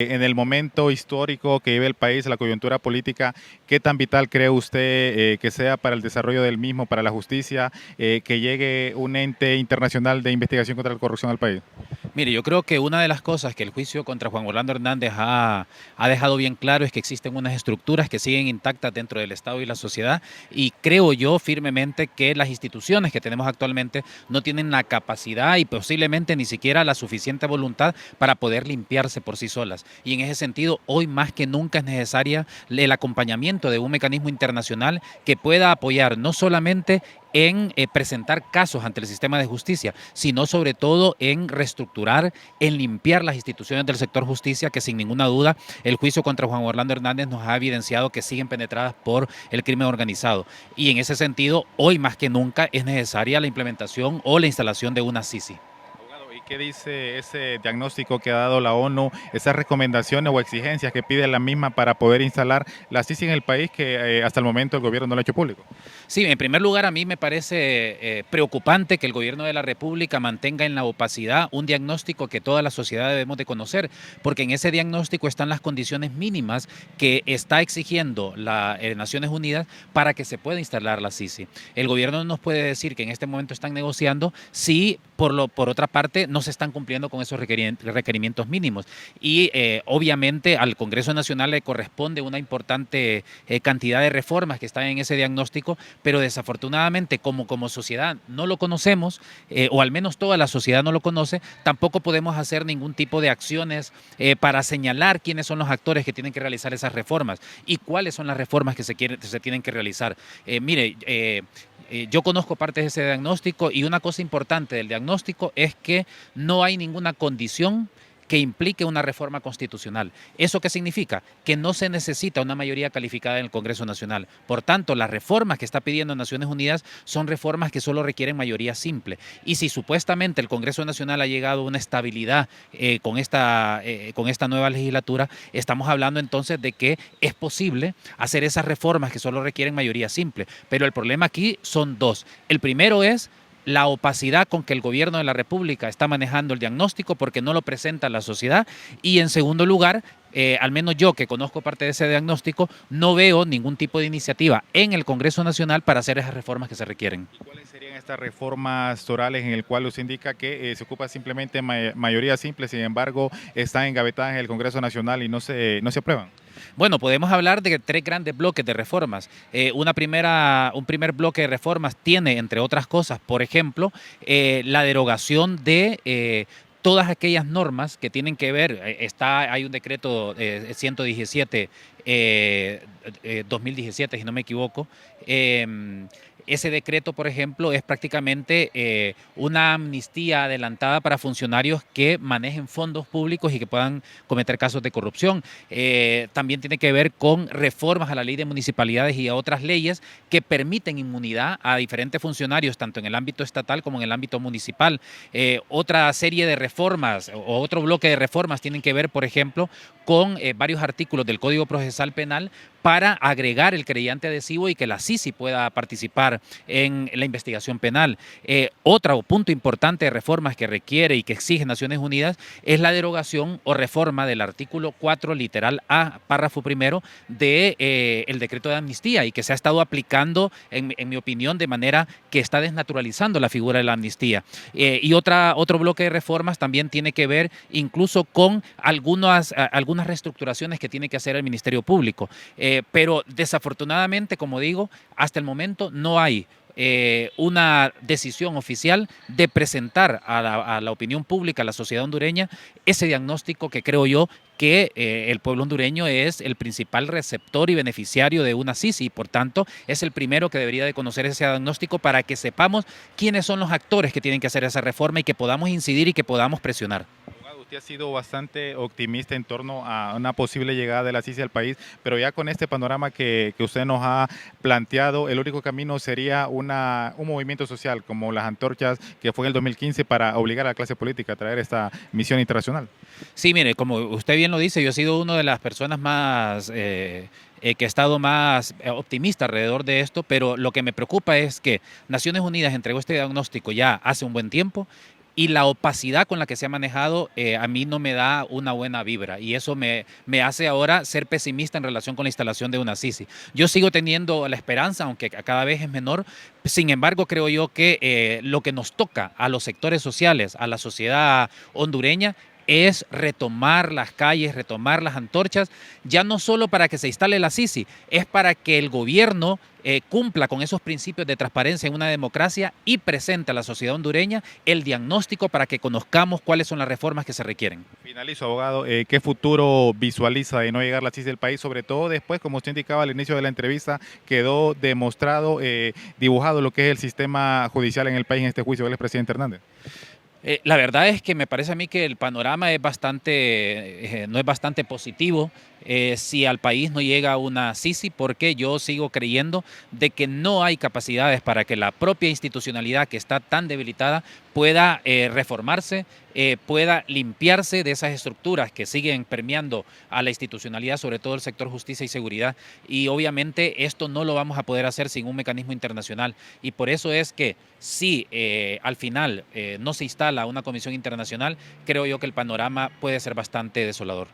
En el momento histórico que vive el país, la coyuntura política, ¿qué tan vital cree usted que sea para el desarrollo del mismo, para la justicia, que llegue un ente internacional de investigación contra la corrupción al país? Mire, yo creo que una de las cosas que el juicio contra Juan Orlando Hernández ha dejado bien claro es que existen unas estructuras que siguen intactas dentro del Estado y la sociedad, y creo yo firmemente que las instituciones que tenemos actualmente no tienen la capacidad y posiblemente ni siquiera la suficiente voluntad para poder limpiarse por sí solas. Y en ese sentido, hoy más que nunca es necesaria el acompañamiento de un mecanismo internacional que pueda apoyar no solamente en presentar casos ante el sistema de justicia, sino sobre todo en reestructurar, en limpiar las instituciones del sector justicia, que sin ninguna duda el juicio contra Juan Orlando Hernández nos ha evidenciado que siguen penetradas por el crimen organizado. Y en ese sentido, hoy más que nunca es necesaria la implementación o la instalación de una CICI. Abogado, ¿y qué dice ese diagnóstico que ha dado la ONU, esas recomendaciones o exigencias que pide la misma para poder instalar la CICI en el país que hasta el momento el gobierno no lo ha hecho público? Sí, en primer lugar, a mí me parece preocupante que el gobierno de la República mantenga en la opacidad un diagnóstico que toda la sociedad debemos de conocer, porque en ese diagnóstico están las condiciones mínimas que está exigiendo las Naciones Unidas para que se pueda instalar la CICI. El gobierno no nos puede decir que en este momento están negociando si por otra parte no se están cumpliendo con esos requerimientos mínimos. Y obviamente al Congreso Nacional le corresponde una importante cantidad de reformas que están en ese diagnóstico, pero desafortunadamente como sociedad no lo conocemos, o al menos toda la sociedad no lo conoce, tampoco podemos hacer ningún tipo de acciones para señalar quiénes son los actores que tienen que realizar esas reformas y cuáles son las reformas que se tienen que realizar. Yo conozco parte de ese diagnóstico, y una cosa importante del diagnóstico es que no hay ninguna condición que implique una reforma constitucional. ¿Eso qué significa? Que no se necesita una mayoría calificada en el Congreso Nacional. Por tanto, las reformas que está pidiendo Naciones Unidas son reformas que solo requieren mayoría simple. Y si supuestamente el Congreso Nacional ha llegado a una estabilidad con esta nueva legislatura, estamos hablando entonces de que es posible hacer esas reformas que solo requieren mayoría simple. Pero el problema aquí son dos. El primero es la opacidad con que el gobierno de la República está manejando el diagnóstico, porque no lo presenta a la sociedad. Y en segundo lugar, al menos yo que conozco parte de ese diagnóstico, no veo ningún tipo de iniciativa en el Congreso Nacional para hacer esas reformas que se requieren. ¿Y cuáles serían estas reformas orales en el cual usted indica que se ocupa simplemente mayoría simple, sin embargo están engavetadas en el Congreso Nacional y no se aprueban? Bueno, podemos hablar de tres grandes bloques de reformas. Un primer bloque de reformas tiene, entre otras cosas, por ejemplo, la derogación de todas aquellas normas que tienen que ver, hay un decreto 117, 2017, si no me equivoco. Ese decreto, por ejemplo, es prácticamente una amnistía adelantada para funcionarios que manejen fondos públicos y que puedan cometer casos de corrupción. También tiene que ver con reformas a la ley de municipalidades y a otras leyes que permiten inmunidad a diferentes funcionarios, tanto en el ámbito estatal como en el ámbito municipal. Otra serie de reformas o otro bloque de reformas tienen que ver, por ejemplo, con varios artículos del Código Procesal Penal para agregar el creyente adhesivo y que la CICI pueda participar en la investigación penal. Otro punto importante de reformas que requiere y que exige Naciones Unidas es la derogación o reforma del artículo 4, literal A, párrafo primero, del decreto de amnistía, y que se ha estado aplicando, en mi opinión, de manera que está desnaturalizando la figura de la amnistía. Y otro bloque de reformas también tiene que ver incluso con algunas reestructuraciones que tiene que hacer el Ministerio Público. Pero desafortunadamente, como digo, hasta el momento no hay una decisión oficial de presentar a la opinión pública, a la sociedad hondureña, ese diagnóstico que creo yo que el pueblo hondureño es el principal receptor y beneficiario de una CICI, y por tanto es el primero que debería de conocer ese diagnóstico para que sepamos quiénes son los actores que tienen que hacer esa reforma y que podamos incidir y que podamos presionar. Usted ha sido bastante optimista en torno a una posible llegada de la CICI al país, pero ya con este panorama que usted nos ha planteado, el único camino sería un movimiento social como las antorchas que fue en el 2015 para obligar a la clase política a traer esta misión internacional. Sí, mire, como usted bien lo dice, yo he sido una de las personas más que he estado más optimista alrededor de esto, pero lo que me preocupa es que Naciones Unidas entregó este diagnóstico ya hace un buen tiempo y la opacidad con la que se ha manejado a mí no me da una buena vibra y eso me hace ahora ser pesimista en relación con la instalación de una Sisi. Yo sigo teniendo la esperanza, aunque cada vez es menor. Sin embargo, creo yo que lo que nos toca a los sectores sociales, a la sociedad hondureña, es retomar las calles, retomar las antorchas, ya no solo para que se instale la Sisi, es para que el gobierno cumpla con esos principios de transparencia en una democracia y presente a la sociedad hondureña el diagnóstico para que conozcamos cuáles son las reformas que se requieren. Finalizo, abogado. ¿Qué futuro visualiza de no llegar la CIS del país? Sobre todo después, como usted indicaba al inicio de la entrevista, quedó demostrado, dibujado lo que es el sistema judicial en el país en este juicio del expresidente Hernández. La verdad es que me parece a mí que el panorama es no es bastante positivo si al país no llega una Sisi, porque yo sigo creyendo de que no hay capacidades para que la propia institucionalidad que está tan debilitada pueda reformarse, pueda limpiarse de esas estructuras que siguen permeando a la institucionalidad, sobre todo el sector justicia y seguridad. Y obviamente esto no lo vamos a poder hacer sin un mecanismo internacional. Y por eso es que si al final no se instala una comisión internacional, creo yo que el panorama puede ser bastante desolador.